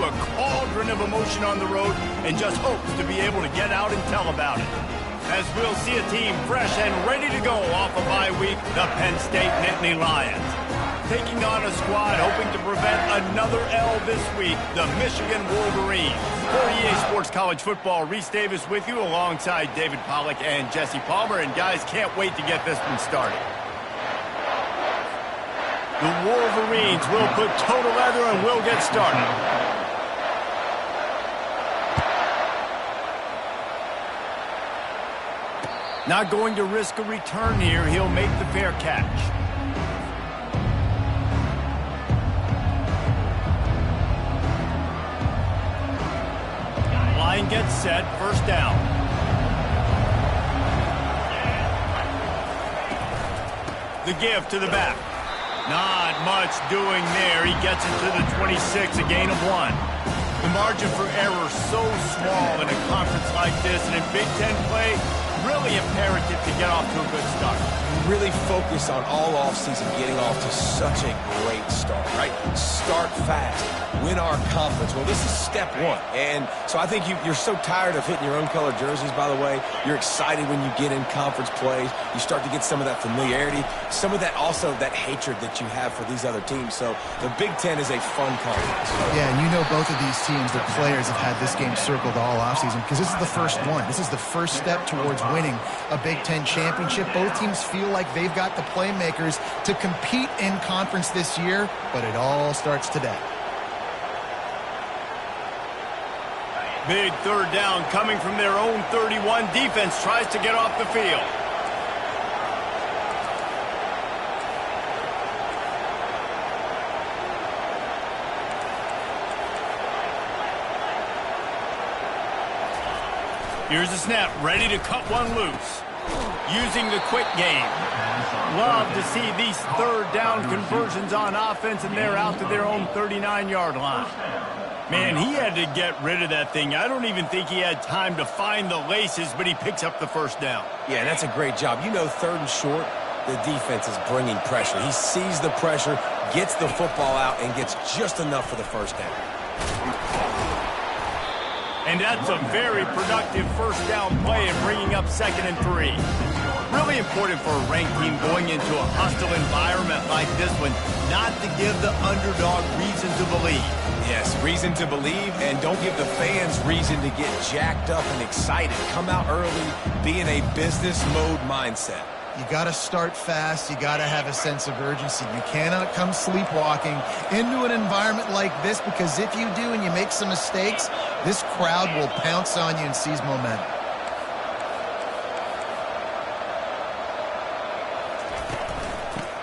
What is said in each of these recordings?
a cauldron of emotion on the road and just hopes to be able to get out and tell about it. As we'll see a team fresh and ready to go off a bye week, the Penn State Nittany Lions. Taking on a squad hoping to prevent another L this week, the Michigan Wolverines. For EA Sports College Football, Reese Davis with you alongside David Pollack and Jesse Palmer. And guys, can't wait to get this one started. The Wolverines will put total leather and we'll get started. Not going to risk a return here. He'll make the fair catch. Line gets set. First down. The give to the back. Not much doing there. He gets it to the 26, a gain of 1. The margin for error so small in a conference like this, and in Big Ten play, really imperative to get off to a good start. We really focus on all offseason getting off to such a great start, right? Start fast, win our conference. Well, this is step one. And so I think you're so tired of hitting your own color jerseys, by the way. You're excited when you get in conference plays. You start to get some of that familiarity, some of that also that hatred that you have for these other teams. So the Big Ten is a fun conference. Yeah, and you know both of these teams, their players have had this game circled all offseason because this is the first one. This is the first step towards winning a Big Ten championship. Both teams feel like they've got the playmakers to compete in conference this year, but it all starts today. Big third down coming from their own 31. Defense tries to get off the field. Here's the snap, ready to cut one loose. Using the quick game. Love to see these third down conversions on offense, and they're out to their own 39-yard line. Man, he had to get rid of that thing. I don't even think he had time to find the laces, but he picks up the first down. Yeah, that's a great job. You know, third and short, the defense is bringing pressure. He sees the pressure, gets the football out, and gets just enough for the first down. And that's a very productive first down play and bringing up 2nd and 3. Really important for a ranked team going into a hostile environment like this one, not to give the underdog reason to believe. Yes, reason to believe, and don't give the fans reason to get jacked up and excited. Come out early, be in a business mode mindset. You got to start fast. You got to have a sense of urgency. You cannot come sleepwalking into an environment like this, because if you do and you make some mistakes, this crowd will pounce on you and seize momentum.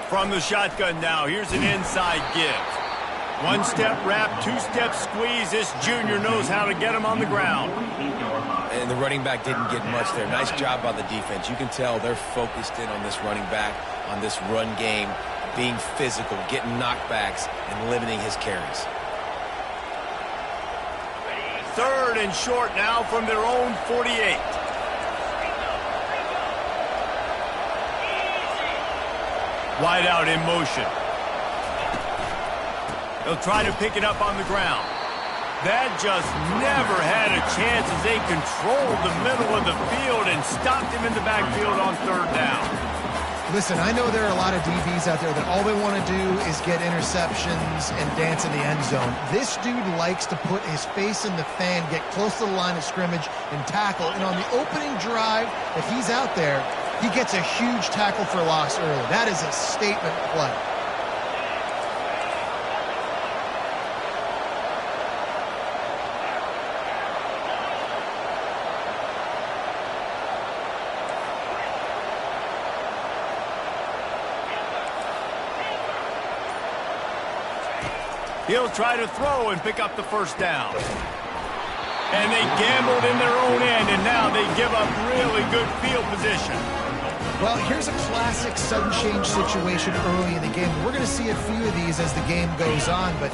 From the shotgun now, here's an inside give. One-step wrap, two-step squeeze. This junior knows how to get him on the ground. And the running back didn't get much there. Nice job by the defense. You can tell they're focused in on this running back, on this run game, being physical, getting knockbacks, and limiting his carries. Third and short now from their own 48. Wide out in motion. They'll try to pick it up on the ground. That just never had a chance as they controlled the middle of the field and stopped him in the backfield on third down. Listen, I know there are a lot of DBs out there that all they want to do is get interceptions and dance in the end zone. This dude likes to put his face in the fan, get close to the line of scrimmage, and tackle. And on the opening drive, if he's out there, he gets a huge tackle for loss early. That is a statement play. He'll try to throw and pick up the first down. And they gambled in their own end, and now they give up really good field position. Well, here's a classic sudden change situation early in the game. We're going to see a few of these as the game goes on, but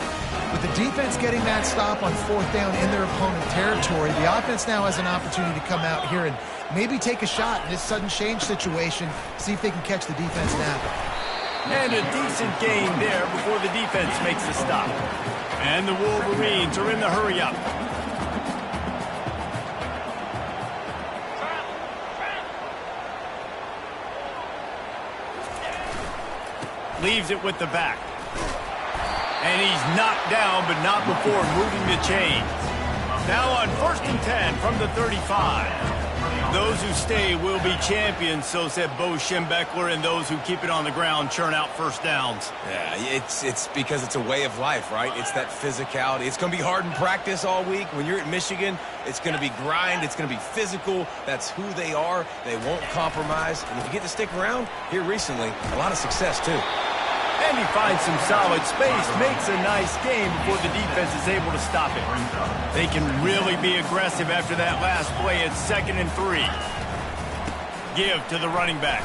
with the defense getting that stop on fourth down in their opponent territory, the offense now has an opportunity to come out here and maybe take a shot in this sudden change situation, see if they can catch the defense napping. And a decent gain there before the defense makes the stop. And the Wolverines are in the hurry-up. Leaves it with the back. And he's knocked down, but not before moving the chains. Now on 1st and 10 from the 35. Those who stay will be champions, so said Bo Schembechler, and those who keep it on the ground churn out first downs. Yeah, it's because it's a way of life, right? It's that physicality. It's going to be hard in practice all week. When you're at Michigan, it's going to be grind. It's going to be physical. That's who they are. They won't compromise. And if you get to stick around, here recently, a lot of success, too. And he finds some solid space, makes a nice game before the defense is able to stop it. They can really be aggressive after that last play at 2nd and 3. Give to the running back.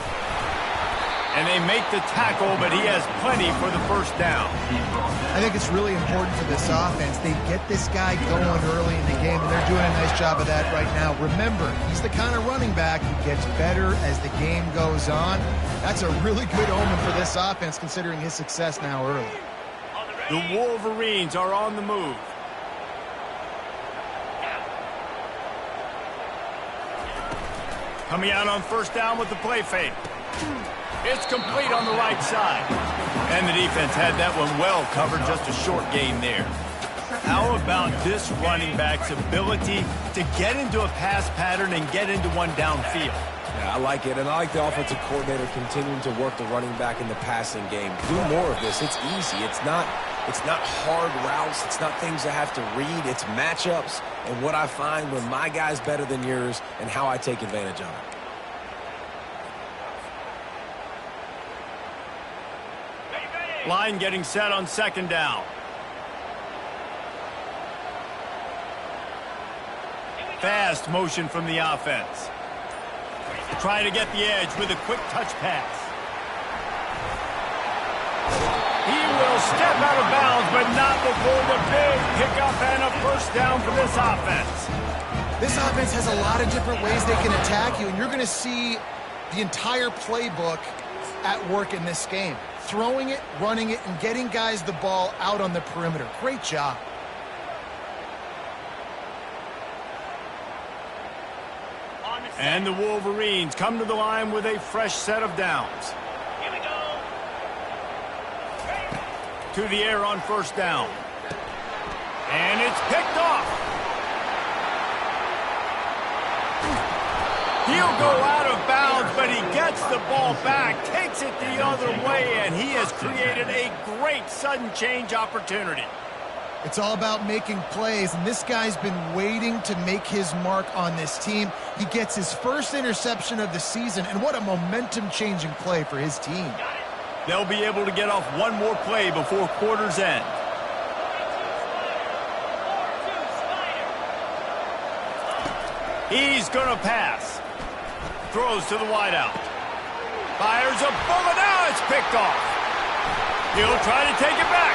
And they make the tackle, but he has plenty for the first down. I think it's really important for this offense. They get this guy going early in the game, and they're doing a nice job of that right now. Remember, he's the kind of running back who gets better as the game goes on. That's a really good omen for this offense, considering his success now early. The Wolverines are on the move. Coming out on 1st down with the play fake. It's complete on the right side. And the defense had that one well covered, just a short gain there. How about this running back's ability to get into a pass pattern and get into one downfield? Yeah, I like it, and I like the offensive coordinator continuing to work the running back in the passing game. Do more of this. It's easy. It's not hard routes. It's not things I have to read. It's matchups and what I find when my guy's better than yours and how I take advantage of it. Line getting set on 2nd down. Fast motion from the offense. Trying to get the edge with a quick touch pass. He will step out of bounds, but not before the big pickup and a first down for this offense. This offense has a lot of different ways they can attack you, and you're going to see the entire playbook at work in this game. Throwing it, running it, and getting guys the ball out on the perimeter. Great job. And the Wolverines come to the line with a fresh set of downs. Here we go. To the air on 1st down. And it's picked off. He'll go out of bounds, but he gets the ball back, takes it the other way, and he has created a great sudden change opportunity. It's all about making plays, and this guy's been waiting to make his mark on this team. He gets his first interception of the season, and what a momentum-changing play for his team. They'll be able to get off one more play before quarter's end. He's going to pass. Throws to the wideout. Fires a bullet. Now it's picked off. He'll try to take it back.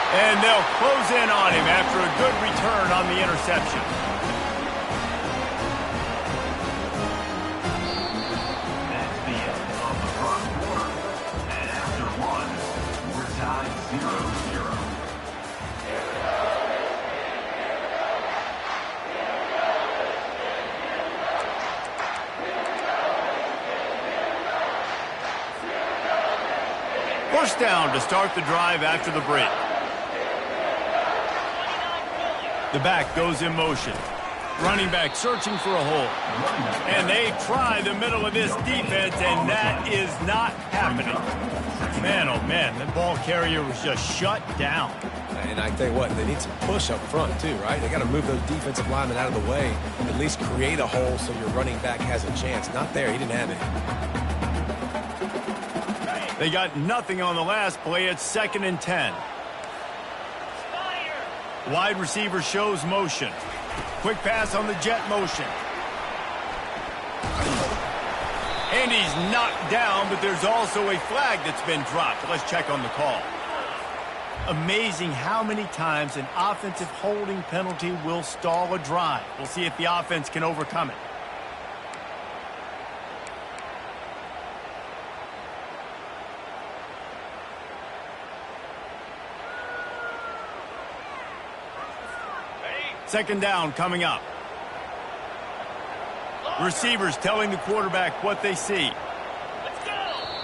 And they'll close in on him after a good return on the interception. That's the end of the first quarter. And after one, we're tied 0-0. First down to start the drive after the break. The back goes in motion. Running back searching for a hole. And they try the middle of this defense, and that is not happening. Man, oh man, the ball carrier was just shut down. And I tell you what, they need some push up front too, right? They got to move those defensive linemen out of the way, at least create a hole so your running back has a chance. Not there, he didn't have it. They got nothing on the last play at 2nd and 10. Wide receiver shows motion. Quick pass on the jet motion. And he's knocked down, but there's also a flag that's been dropped. Let's check on the call. Amazing how many times an offensive holding penalty will stall a drive. We'll see if the offense can overcome it. Second down coming up. Receivers telling the quarterback what they see.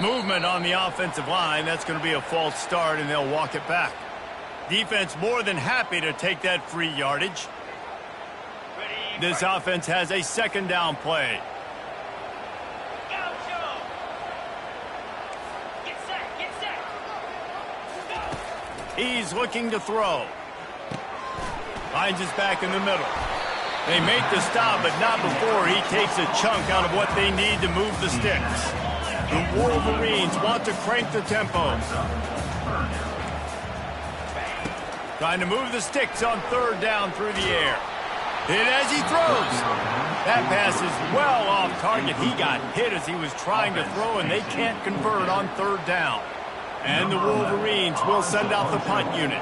Movement on the offensive line. That's going to be a false start, and they'll walk it back. Defense more than happy to take that free yardage. This offense has a second down play. He's looking to throw. Finds his back in the middle. They make the stop, but not before he takes a chunk out of what they need to move the sticks. The Wolverines want to crank the tempo. Trying to move the sticks on third down through the air. Hit as he throws. That pass is well off target. He got hit as he was trying to throw, and they can't convert on third down. And the Wolverines will send out the punt unit.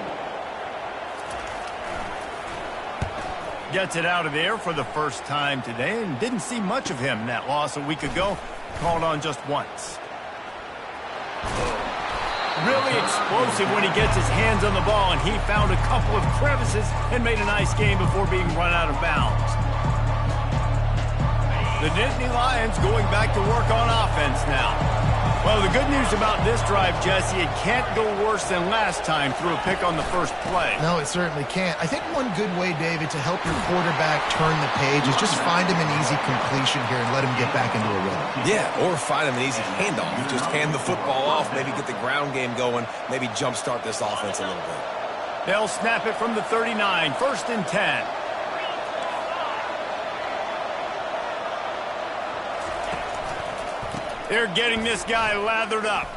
Gets it out of there for the first time today, and didn't see much of him in that loss a week ago. Called on just once. Really explosive when he gets his hands on the ball, and he found a couple of crevices and made a nice game before being run out of bounds. The Nittany Lions going back to work on offense now. Well, the good news about this drive, Jesse, it can't go worse than last time through a pick on the first play. No, it certainly can't. I think one good way, David, to help your quarterback turn the page is just find him an easy completion here and let him get back into a rhythm. Yeah, or find him an easy handoff. You just hand the football off, maybe get the ground game going, maybe jumpstart this offense a little bit. They'll snap it from the 39, 1st and 10. They're getting this guy lathered up.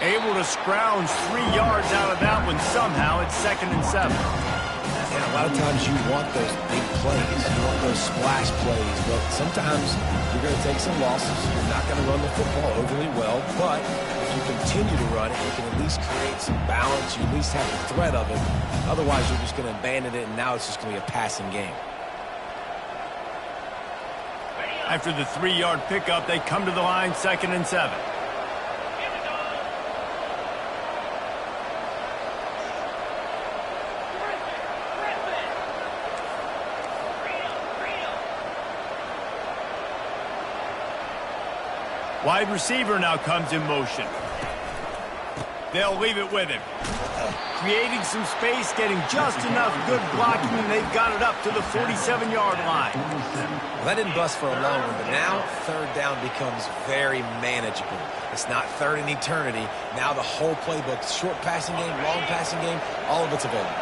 Able to scrounge 3 yards out of that one somehow. It's 2nd and 7. And a lot of times you want those big plays. You want those splash plays. But sometimes you're going to take some losses. You're not going to run the football overly well. But if you continue to run it, you can at least create some balance. You at least have the threat of it. Otherwise, you're just going to abandon it, and now it's just going to be a passing game. After the 3-yard pickup, they come to the line, 2nd and 7. Wide receiver now comes in motion. They'll leave it with him. Creating some space, getting just enough good blocking, and they've got it up to the 47-yard line. Well, that didn't bust for a long one, but now third down becomes very manageable. It's not third in eternity. Now the whole playbook, short passing game, long passing game, all of it's available.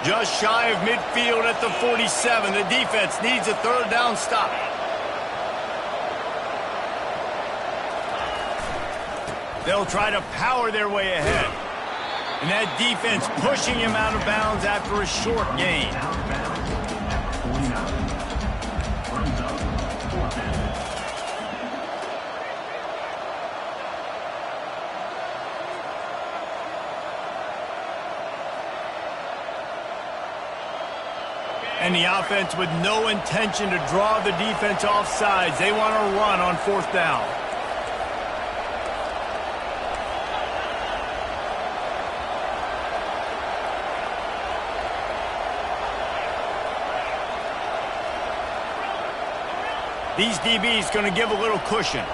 Just shy of midfield at the 47. The defense needs a third down stop. They'll try to power their way ahead. And that defense pushing him out of bounds after a short gain. And the offense with no intention to draw the defense off sides. They want to run on 4th down. These DBs going to give a little cushion.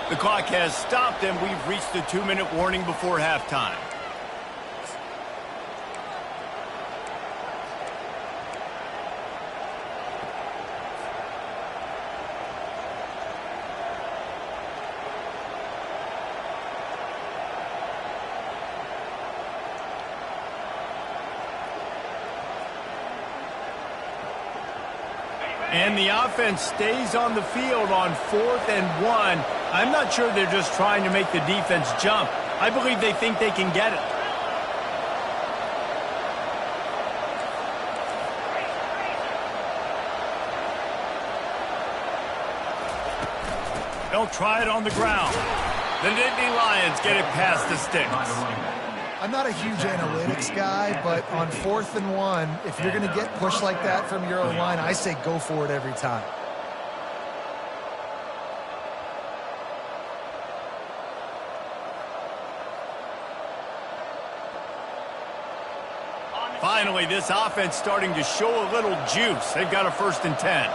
The clock has stopped, and we've reached the 2-minute warning before halftime. And the offense stays on the field on 4th and 1. I'm not sure they're just trying to make the defense jump. I believe they think they can get it. They'll try it on the ground. The Nittany Lions get it past the sticks. I'm not a huge analytics guy, but on 4th and 1, if you're going to get pushed like that from your own line, I say go for it every time. Finally, this offense starting to show a little juice. They've got a 1st and 10.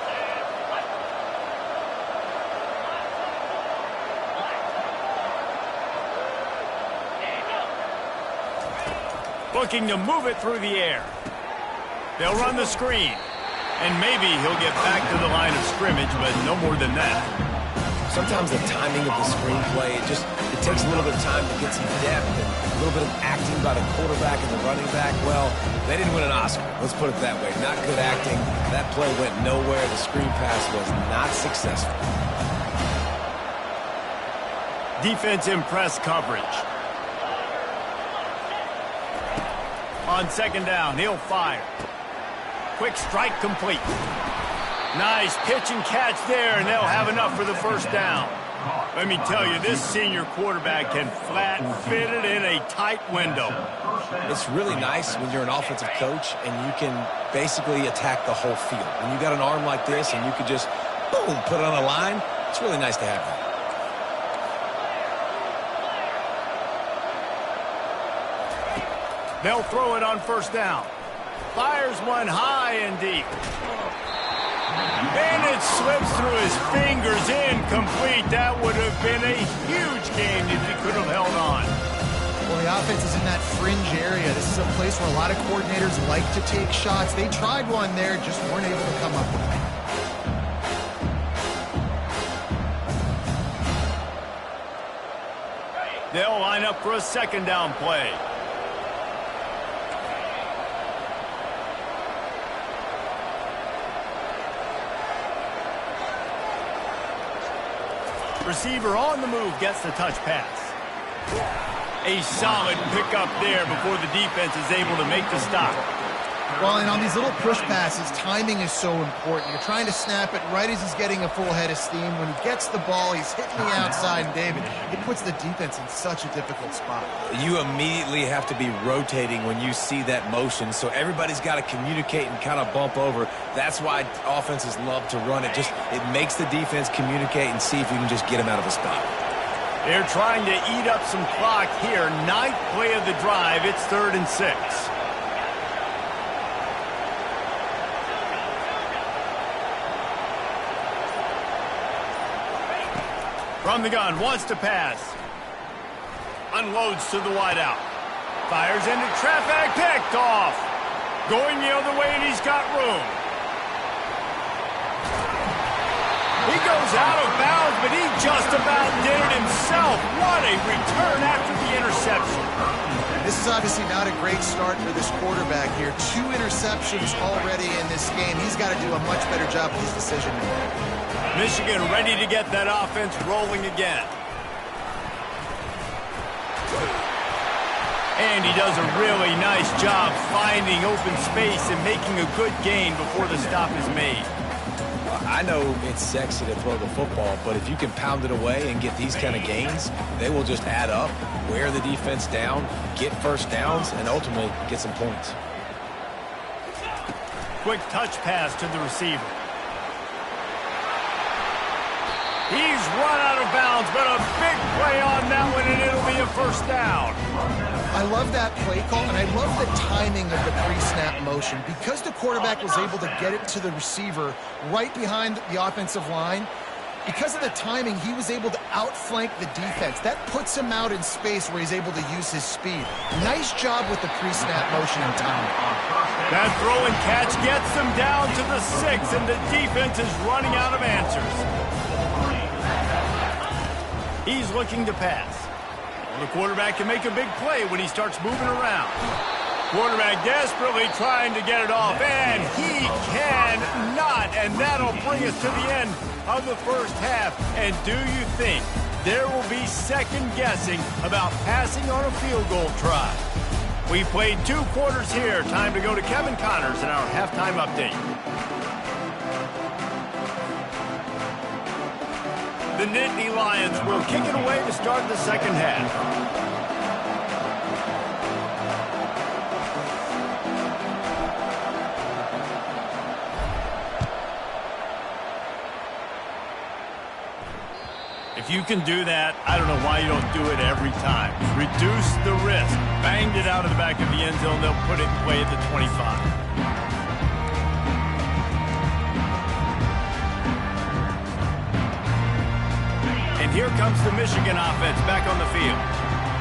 Looking to move it through the air. They'll run the screen. And maybe he'll get back to the line of scrimmage, but no more than that. Sometimes the timing of the screenplay, it takes a little bit of time to get some depth and a little bit of acting by the quarterback and the running back. Well, they didn't win an Oscar. Let's put it that way. Not good acting. That play went nowhere. The screen pass was not successful. Defense in press coverage. On 2nd down, he'll fire. Quick strike complete. Nice pitch and catch there, and they'll have enough for the 1st down. Let me tell you, this senior quarterback can flat fit it in a tight window. It's really nice when you're an offensive coach and you can basically attack the whole field. When you got an arm like this and you can just, boom, put it on a line, it's really nice to have that. They'll throw it on 1st down. Fires one high and deep. And it slips through his fingers, incomplete. That would have been a huge game if he could have held on. Well, the offense is in that fringe area. This is a place where a lot of coordinators like to take shots. They tried one there, just weren't able to come up with it. They'll line up for a 2nd down play. Receiver on the move gets the touch pass. A solid pickup there before the defense is able to make the stop. Well, and on these little push passes, timing is so important. You're trying to snap it right as he's getting a full head of steam. When he gets the ball, he's hitting the outside, and David, it puts the defense in such a difficult spot. You immediately have to be rotating when you see that motion, so everybody's got to communicate and kind of bump over. That's why offenses love to run it. It makes the defense communicate and see if you can just get them out of a spot. They're trying to eat up some clock here. 9th play of the drive. It's 3rd and 6. From the gun, wants to pass. Unloads to the wideout. Fires into traffic, picked off. Going the other way, and he's got room. He goes out of bounds, but he just about did it himself. What a return after the interception. This is obviously not a great start for this quarterback here. 2 interceptions already in this game. He's got to do a much better job with his decision making. Michigan ready to get that offense rolling again. And he does a really nice job finding open space and making a good gain before the stop is made. I know it's sexy to throw the football, but if you can pound it away and get these kind of gains, they will just add up, wear the defense down, get 1st downs, and ultimately get some points. Quick touch pass to the receiver. He's run out of bounds, but a big play on that one, and it'll be a 1st down. I love that play call, and I love the timing of the pre-snap motion. Because the quarterback was able to get it to the receiver right behind the offensive line, because of the timing, he was able to outflank the defense. That puts him out in space where he's able to use his speed. Nice job with the pre-snap motion and timing. That throw and catch gets them down to the 6, and the defense is running out of answers. He's looking to pass. Well, the quarterback can make a big play when he starts moving around. Quarterback desperately trying to get it off, and he cannot, and that'll bring us to the end of the 1st half. And do you think there will be second guessing about passing on a field goal try? We played 2 quarters here. Time to go to Kevin Connors in our halftime update. The Nittany Lions will kick it away to start the 2nd half. If you can do that, I don't know why you don't do it every time. Reduce the risk. Banged it out of the back of the end zone. They'll put it in play at the 25. And here comes the Michigan offense back on the field.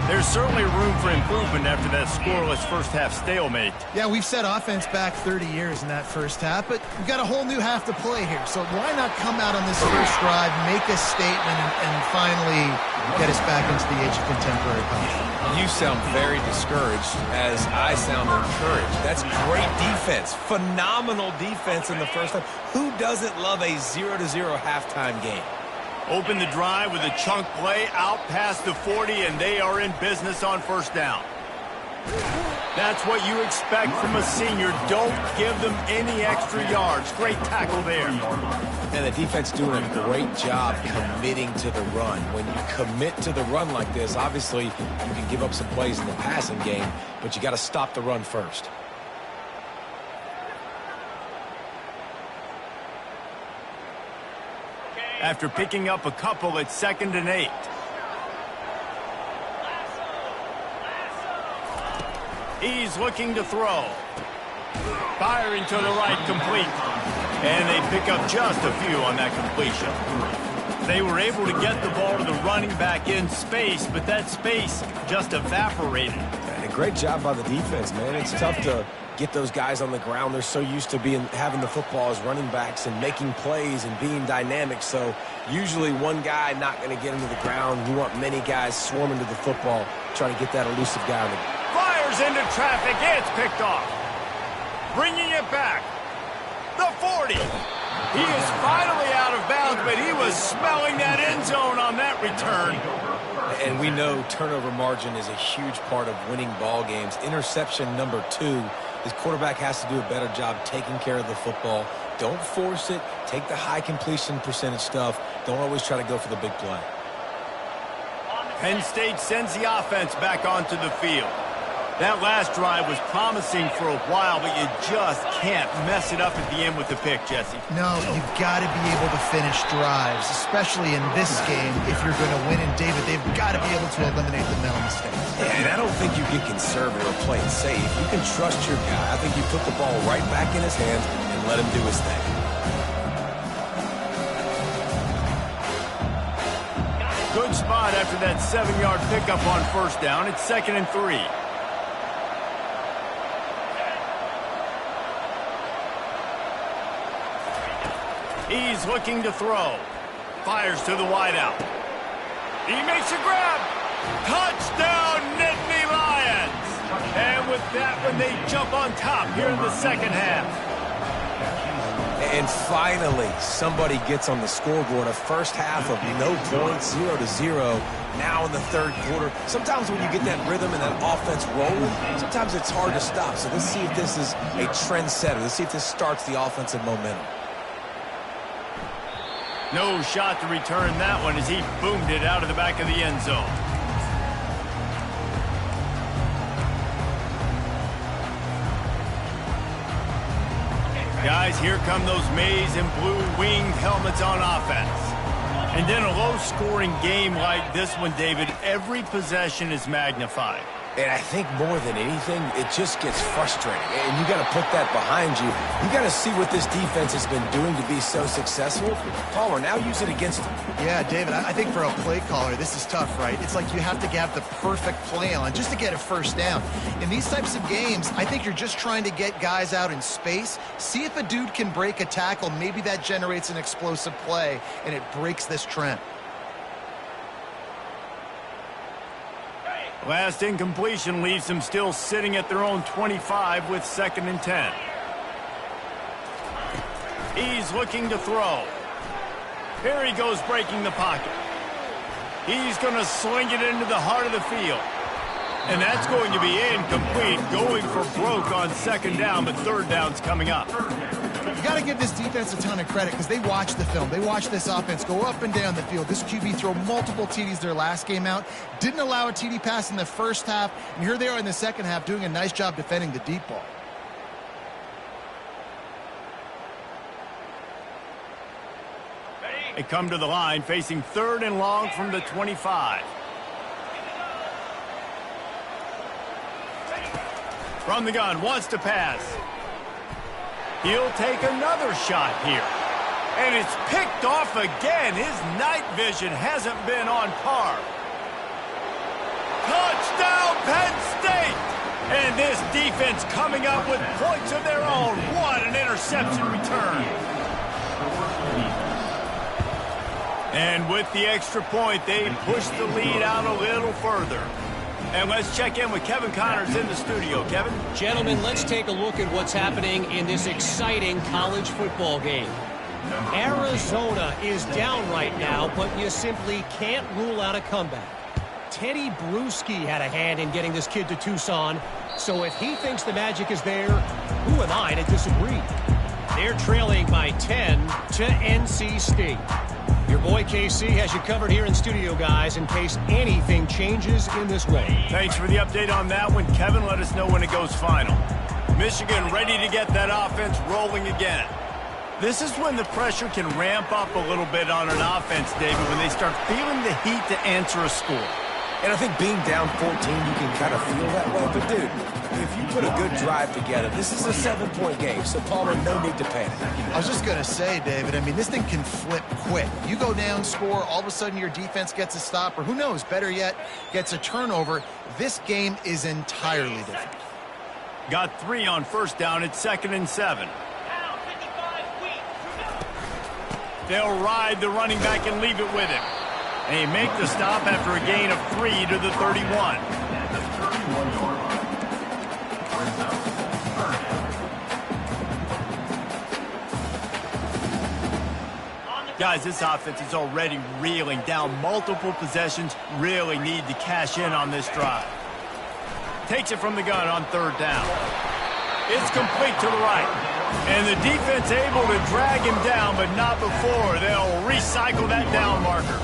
There's certainly room for improvement after that scoreless first-half stalemate. Yeah, we've set offense back 30 years in that first half, but we've got a whole new half to play here. So why not come out on this first drive, make a statement, and finally get us back into the age of contemporary comedy? You sound very discouraged as I sound encouraged. That's great defense. Phenomenal defense in the first half. Who doesn't love a 0-0 halftime game? Open the drive with a chunk play out past the 40, and they are in business on first down. That's what you expect from a senior. Don't give them any extra yards. Great tackle there. And the defense doing a great job committing to the run. When you commit to the run like this, obviously you can give up some plays in the passing game, but you got to stop the run first. After picking up a couple, it's 2nd and 8. He's looking to throw. Firing to the right, complete. And they pick up just a few on that completion. They were able to get the ball to the running back in space, but that space just evaporated. And a great job by the defense, man. It's tough to get those guys on the ground. They're so used to having the football as running backs and making plays and being dynamic. So usually one guy not going to get into the ground. You want many guys swarming to the football, trying to get that elusive guy on the ground. Fires into traffic. It's picked off. Bringing it back. The 40. He is finally out of bounds, but he was smelling that end zone on that return. And we know turnover margin is a huge part of winning ball games. Interception number 2. His quarterback has to do a better job taking care of the football. Don't force it. Take the high completion percentage stuff. Don't always try to go for the big play. Penn State sends the offense back onto the field. That last drive was promising for a while, but you just can't mess it up at the end with the pick, Jesse. No, you've got to be able to finish drives, especially in this game if you're going to win. And, David, they've got to be able to eliminate the mental mistakes. And I don't think you get conservative or play it safe. You can trust your guy. I think you put the ball right back in his hands and let him do his thing. Good spot after that 7-yard pickup on first down. It's 2nd and 3. He's looking to throw. Fires to the wideout. He makes a grab. Touchdown, Nittany Lions! And with that one, they jump on top here in the second half. And finally, somebody gets on the scoreboard. A first half of no points, 0-0. Now in the third quarter. Sometimes when you get that rhythm and that offense rolling, sometimes it's hard to stop. So let's see if this is a trendsetter. Let's see if this starts the offensive momentum. No shot to return that one as he boomed it out of the back of the end zone. Guys, here come those maize and blue winged helmets on offense. And in a low-scoring game like this one, David, every possession is magnified. And I think more than anything, it just gets frustrating. And you got to put that behind you. You got to see what this defense has been doing to be so successful. Caller, now use it against them. Yeah, David, I think for a play caller, this is tough, right? It's like you have to have the perfect play on just to get a first down. In these types of games, I think you're just trying to get guys out in space, see if a dude can break a tackle. Maybe that generates an explosive play, and it breaks this trend. Last incompletion leaves them still sitting at their own 25 with 2nd and 10. He's looking to throw. Here he goes breaking the pocket. He's going to sling it into the heart of the field. And that's going to be incomplete, going for broke on 2nd down, but 3rd down's coming up. You got to give this defense a ton of credit because they watch the film. They watch this offense go up and down the field. This QB throw multiple TDs their last game out. Didn't allow a TD pass in the first half. And here they are in the second half doing a nice job defending the deep ball. They come to the line facing 3rd and long from the 25. From the gun, wants to pass. He'll take another shot here. And it's picked off again. His night vision hasn't been on par. Touchdown, Penn State! And this defense coming up with points of their own. What an interception return. And with the extra point, they push the lead out a little further. And let's check in with Kevin Connors in the studio. Kevin? Gentlemen, let's take a look at what's happening in this exciting college football game. Arizona is down right now, but you simply can't rule out a comeback. Teddy Bruschi had a hand in getting this kid to Tucson, so if he thinks the magic is there, who am I to disagree? They're trailing by 10 to NC State. Your boy KC has you covered here in studio, guys, in case anything changes in this one. Thanks for the update on that one, Kevin. Let us know when it goes final. Michigan ready to get that offense rolling again. This is when the pressure can ramp up a little bit on an offense, David, when they start feeling the heat to answer a score. And I think being down 14, you can kind of feel that way. But, dude, if you put a good drive together, this is a 7-point game. So, Palmer, no need to panic. I was just going to say, David, I mean, this thing can flip quick. You go down, score, all of a sudden your defense gets a stop, or who knows, better yet, gets a turnover. This game is entirely different. Got 3 on first down. It's 2nd and 7. They'll ride the running back and leave it with him. And he make the stop after a gain of 3 to the 31. Guys, this offense is already reeling down multiple possessions. Really need to cash in on this drive. Takes it from the gun on 3rd down. It's complete to the right. And the defense able to drag him down, but not before. They'll recycle that down marker.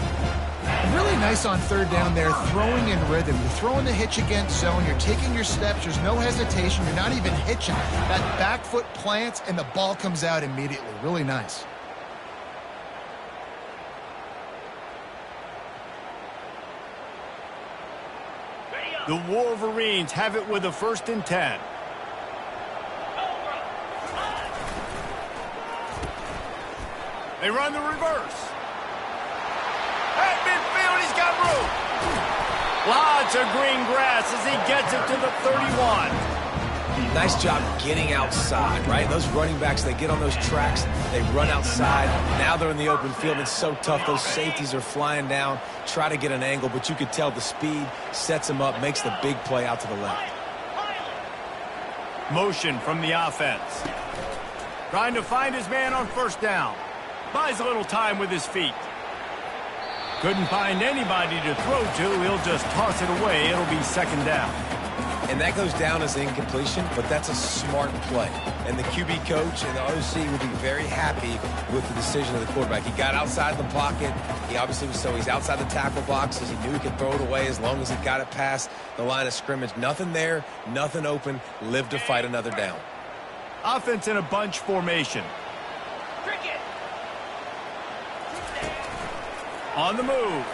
Really nice on 3rd down there, throwing in rhythm. You're throwing the hitch against zone. You're taking your steps. There's no hesitation. You're not even hitching. That back foot plants, and the ball comes out immediately. Really nice. The Wolverines have it with a 1st and 10. They run the reverse. At midfield, he's got room. Lots of green grass as he gets it to the 31. Nice job getting outside, right? Those running backs, they get on those tracks, they run outside. Now they're in the open field. It's so tough. Those safeties are flying down, try to get an angle, but you could tell the speed sets him up, makes the big play out to the left. Motion from the offense. Trying to find his man on 1st down. Buys a little time with his feet. Couldn't find anybody to throw to. He'll just toss it away. It'll be 2nd down. And that goes down as incompletion, but that's a smart play. And the QB coach and the OC will be very happy with the decision of the quarterback. He got outside the pocket. He obviously was he's outside the tackle boxes. He knew he could throw it away as long as he got it past the line of scrimmage. Nothing there, nothing open. Live to fight another down. Offense in a bunch formation. On the move.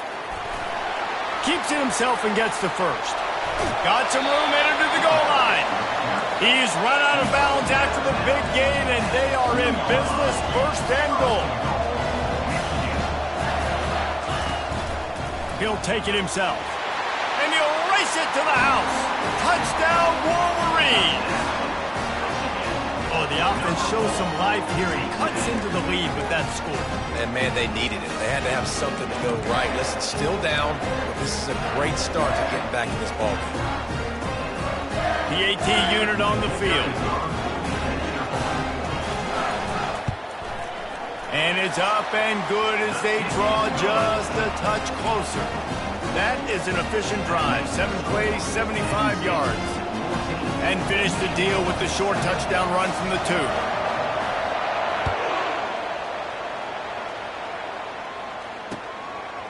Keeps it himself and gets to 1st. Got some room headed to the goal line. He's run out of bounds after the big gain, and they are in business. 1st and goal. He'll take it himself. And he'll race it to the house. Touchdown, Wolverines. Oh, the offense shows some life here. He cuts into the lead with that score. And, man, they needed it. They had to have something to go right. Listen, still down, but this is a great start to getting back in this ballgame. The AT unit on the field. And it's up and good as they draw just a touch closer. That is an efficient drive. 7 plays, 75 yards. And finish the deal with the short touchdown run from the 2.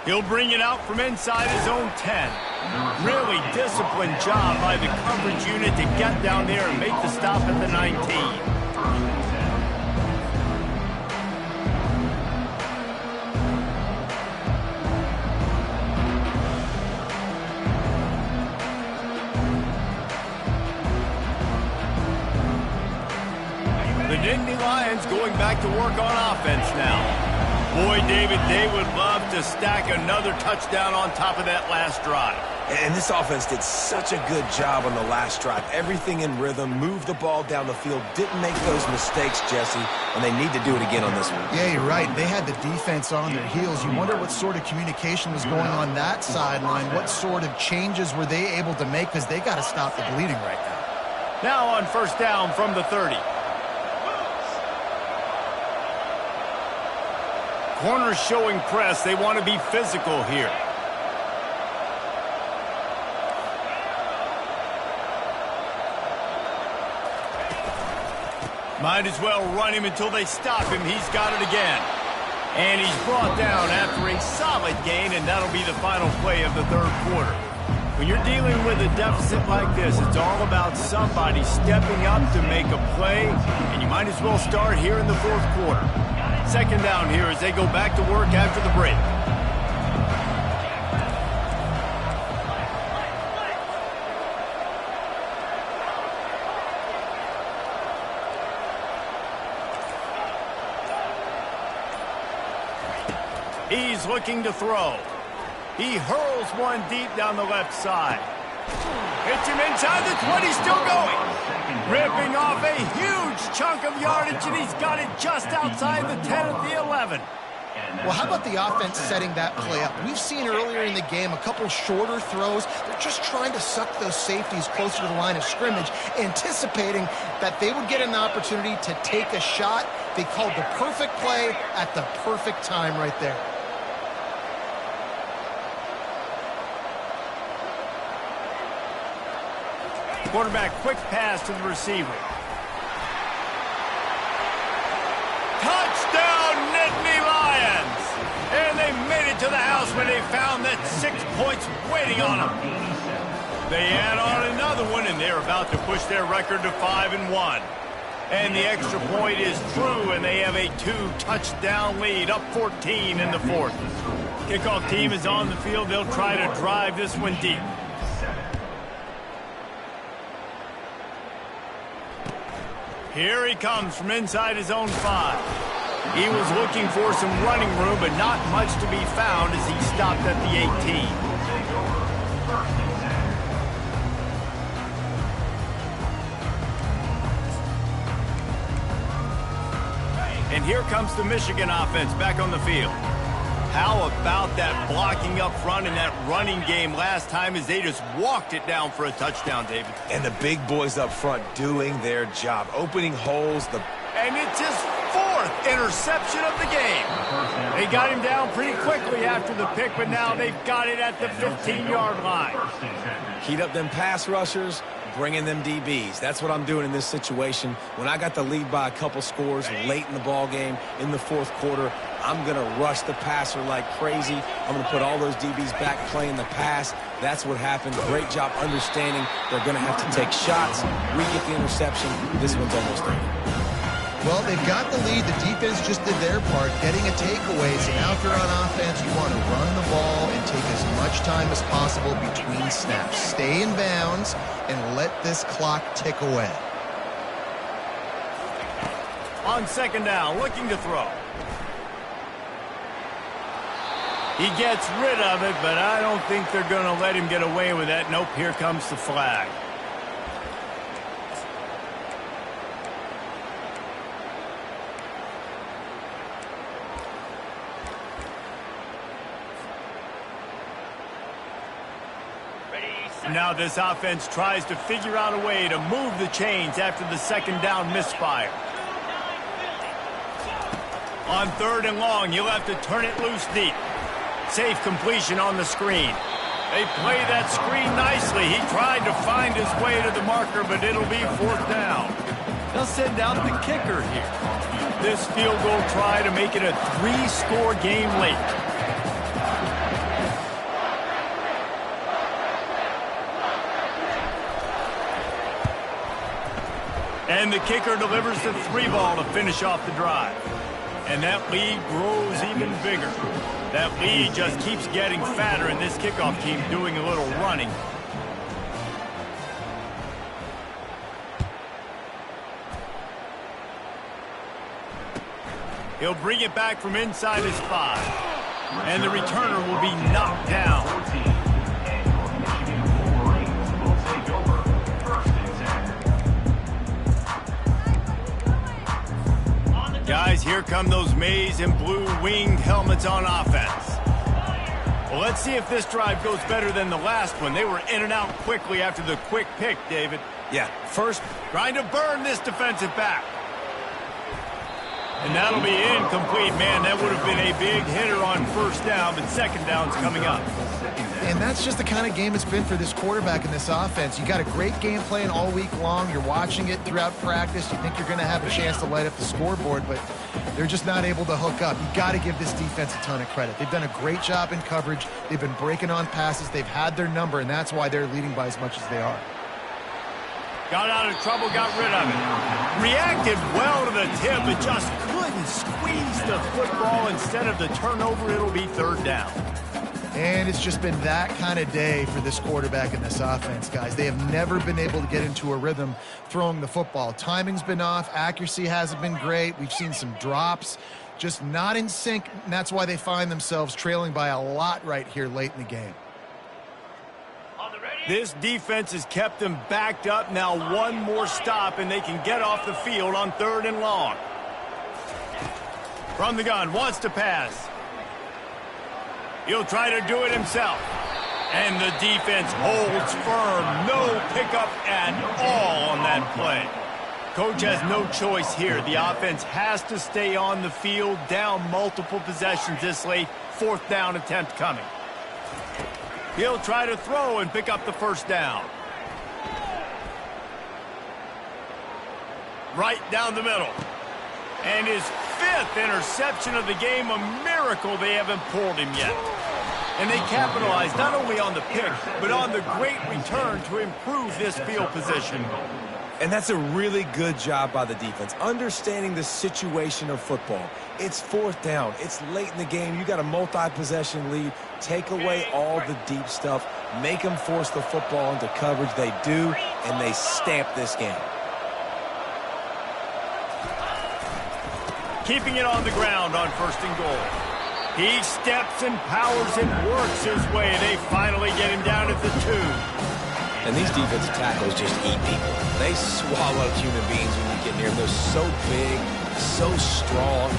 He'll bring it out from inside his own 10. Really disciplined job by the coverage unit to get down there and make the stop at the 19. Lions going back to work on offense now. Boy, David, they would love to stack another touchdown on top of that last drive. And this offense did such a good job on the last drive. Everything in rhythm, moved the ball down the field, didn't make those mistakes, Jesse, and they need to do it again on this one. Yeah, you're right. They had the defense on their heels. You wonder what sort of communication was going on that sideline. What sort of changes were they able to make, because they got to stop the bleeding right now. Now on first down from the 30. Corners showing press. They want to be physical here. Might as well run him until they stop him. He's got it again. And he's brought down after a solid gain, and that'll be the final play of the third quarter. When you're dealing with a deficit like this, it's all about somebody stepping up to make a play, and you might as well start here in the fourth quarter. Second down here as they go back to work after the break. He's looking to throw. He hurls one deep down the left side. Hits him inside the 20, still going. Ripping off a huge chunk of yardage, and he's got it just outside the 10 at the 11. Well, how about the offense setting that play up? We've seen earlier in the game a couple shorter throws. They're just trying to suck those safeties closer to the line of scrimmage, anticipating that they would get an opportunity to take a shot. They called the perfect play at the perfect time right there. Quarterback, quick pass to the receiver. Touchdown, Nittany Lions! And they made it to the house when they found that 6 points waiting on them. They add on another one, and they're about to push their record to 5-1. And the extra point is true, and they have a 2-touchdown lead, up 14 in the fourth. Kickoff team is on the field. They'll try to drive this one deep. Here he comes from inside his own 5. He was looking for some running room, but not much to be found as he stopped at the 18. And here comes the Michigan offense back on the field. How about that blocking up front and that running game last time as they just walked it down for a touchdown, David? And the big boys up front doing their job, opening holes. And it's his 4th interception of the game. They got him down pretty quickly after the pick, but now they've got it at the 15-yard line. Heat up them pass rushers, bringing them DBs. That's what I'm doing in this situation. When I got the lead by a couple scores late in the ball game in the fourth quarter, I'm going to rush the passer like crazy. I'm going to put all those DBs back playing the pass. That's what happened. Great job understanding they're going to have to take shots. We get the interception. This one's almost over. Well, they've got the lead. The defense just did their part, getting a takeaway. So now if you're on offense, you want to run the ball and take as much time as possible between snaps. Stay in bounds and let this clock tick away. On second down, looking to throw. He gets rid of it, but I don't think they're going to let him get away with that. Nope, here comes the flag. Now this offense tries to figure out a way to move the chains after the second down misfire. On third and long, you'll have to turn it loose deep. Safe completion on the screen. They play that screen nicely. He tried to find his way to the marker, but it'll be fourth down. They'll send out the kicker here. This field goal try to make it a 3-score game late. And the kicker delivers the 3 ball to finish off the drive. And that lead grows even bigger. That lead just keeps getting fatter, and this kickoff team doing a little running. He'll bring it back from inside his 5. And the returner will be knocked down. Guys, here come those maize and blue winged helmets on offense. Well, let's see if this drive goes better than the last one. They were in and out quickly after the quick pick, David. Yeah, first. Trying to burn this defensive back. And that'll be incomplete. Man, that would have been a big hitter on first down, but second down's coming up. And that's just the kind of game it's been for this quarterback in this offense. You got a great game plan all week long. You're watching it throughout practice. You think you're going to have a chance to light up the scoreboard, but they're just not able to hook up. You got to give this defense a ton of credit. They've done a great job in coverage. They've been breaking on passes. They've had their number, and that's why they're leading by as much as they are. Got out of trouble, got rid of it. Reacted well to the tip, but just couldn't squeeze the football. Instead of the turnover, it'll be third down. And it's just been that kind of day for this quarterback in this offense, guys. They have never been able to get into a rhythm throwing the football. Timing's been off. Accuracy hasn't been great. We've seen some drops, just not in sync, and that's why they find themselves trailing by a lot right here late in the game. This defense has kept them backed up. Now one more stop, and they can get off the field on 3rd and long. From the gun, wants to pass. He'll try to do it himself. And the defense holds firm. No pickup at all on that play. Coach has no choice here. The offense has to stay on the field, down multiple possessions this late. 4th down attempt coming. He'll try to throw and pick up the first down. Right down the middle. And his 5th interception of the game, a miracle they haven't pulled him yet. And they capitalized not only on the pick, but on the great return to improve this field position. And that's a really good job by the defense, understanding the situation of football. It's 4th down. It's late in the game. You got a multi-possession lead. Take away all the deep stuff. Make them force the football into coverage. They do, and they stamp this game. Keeping it on the ground on 1st and goal. He steps and powers and works his way. They finally get him down at the 2. And these defensive tackles just eat people. They swallow human beings when you get near them. They're so big, so strong.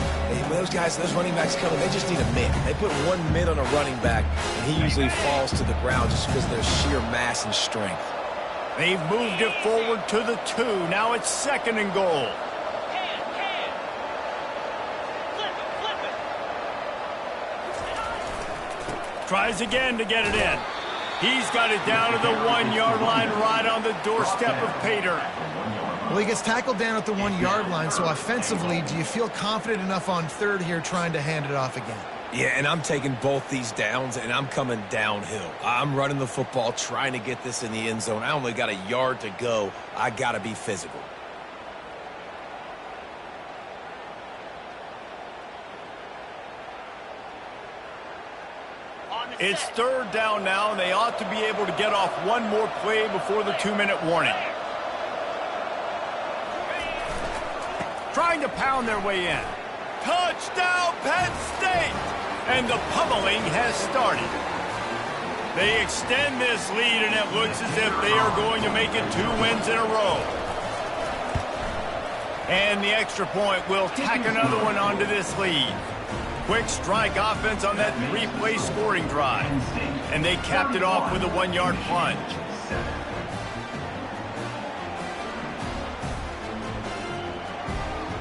Those guys, those running backs coming, they just need a mid. They put one mid on a running back, and he usually falls to the ground just because of their sheer mass and strength. They've moved it forward to the 2. Now it's 2nd and goal. Tries again to get it in. He's got it down to the 1-yard line, right on the doorstep of Pater. Well, he gets tackled down at the 1-yard line, so offensively, do you feel confident enough on 3rd here trying to hand it off again? Yeah, and I'm taking both these downs, and I'm coming downhill. I'm running the football, trying to get this in the end zone. I only got a yard to go. I got to be physical. It's 3rd down now, and they ought to be able to get off one more play before the 2-minute warning. Trying to pound their way in. Touchdown, Penn State! And the pummeling has started. They extend this lead, and it looks as if they are going to make it 2 wins in a row. And the extra point will tack another one onto this lead. Quick strike offense on that 3-play scoring drive. And they capped it off with a 1-yard plunge.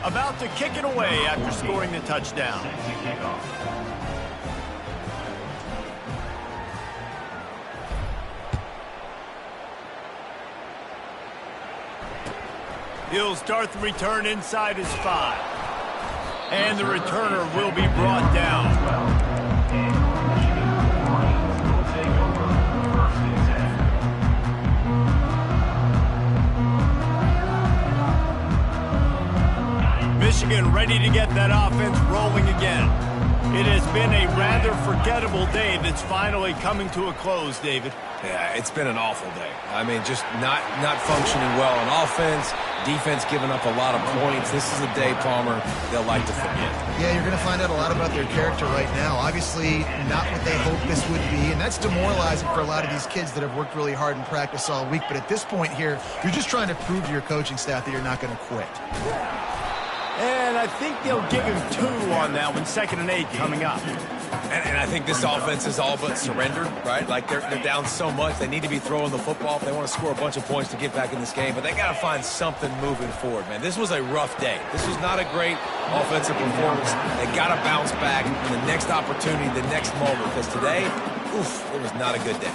About to kick it away after scoring the touchdown. He'll start the return inside his 5. And the returner will be brought down. Michigan ready to get that offense rolling again. It has been a rather forgettable day that's finally coming to a close, David. Yeah, it's been an awful day. I mean, just not functioning well on offense, defense giving up a lot of points. This is a day, Palmer, they'll like to forget. Yeah, you're going to find out a lot about their character right now. Obviously, not what they hoped this would be, and that's demoralizing for a lot of these kids that have worked really hard in practice all week. But at this point here, you're just trying to prove to your coaching staff that you're not going to quit. And I think they'll give him 2 on that one, 2nd and 8 coming up. And I think this offense is all but surrendered, right? Like they're down so much. They need to be throwing the football if they want to score a bunch of points to get back in this game. But they got to find something moving forward, man. This was a rough day. This was not a great offensive performance. They got to bounce back in the next opportunity, the next moment. Because today, oof, it was not a good day.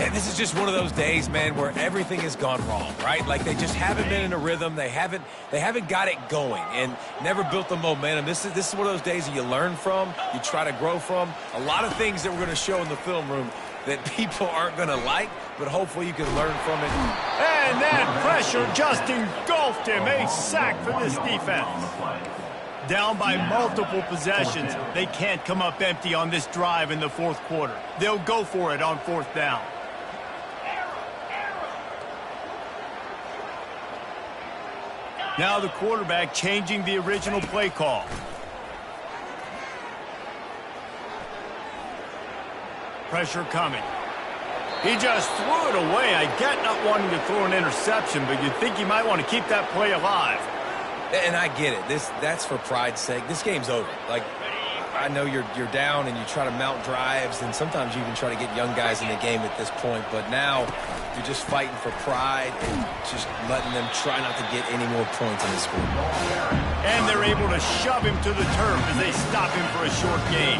And this is just one of those days, man, where everything has gone wrong, right? Like they just haven't been in a rhythm. They haven't got it going and never built the momentum. This is one of those days that you learn from, you try to grow from. A lot of things that we're going to show in the film room that people aren't going to like, but hopefully you can learn from it. And that pressure just engulfed him. A sack for this defense. Down by multiple possessions. They can't come up empty on this drive in the 4th quarter. They'll go for it on 4th down. Now the quarterback changing the original play call. Pressure coming. He just threw it away. I get not wanting to throw an interception, but you'd think he might want to keep that play alive. And I get it. That's for pride's sake. This game's over. Like, I know you're down and you try to mount drives, and sometimes you even try to get young guys in the game at this point. But now you're just fighting for pride and just letting them try not to get any more points in the score. And they're able to shove him to the turf as they stop him for a short gain.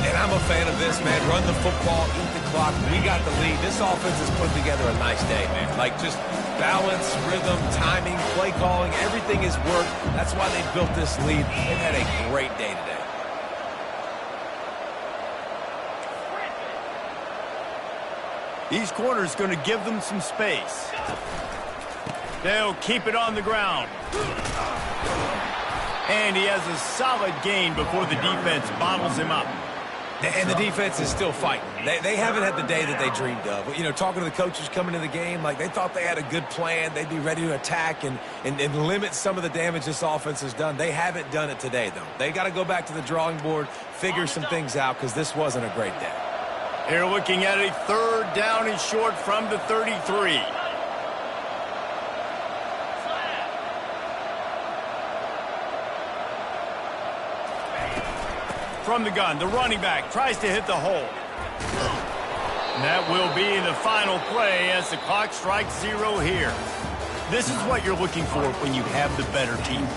And I'm a fan of this, man. Run the football, eat the clock. We got the lead. This offense has put together a nice day, man. Like, just balance, rhythm, timing, play calling, everything has worked. That's why they built this lead. They've had a great day today. These corners going to give them some space. They'll keep it on the ground. And he has a solid gain before the defense bottles him up. And the defense is still fighting. They haven't had the day that they dreamed of. You know, talking to the coaches coming into the game, like they thought they had a good plan. They'd be ready to attack and limit some of the damage this offense has done. They haven't done it today, though. They got to go back to the drawing board, figure some things out, because this wasn't a great day. Here looking at a 3rd down and short from the 33. From the gun, the running back tries to hit the hole. And that will be the final play as the clock strikes 0 here. This is what you're looking for when you have the better team.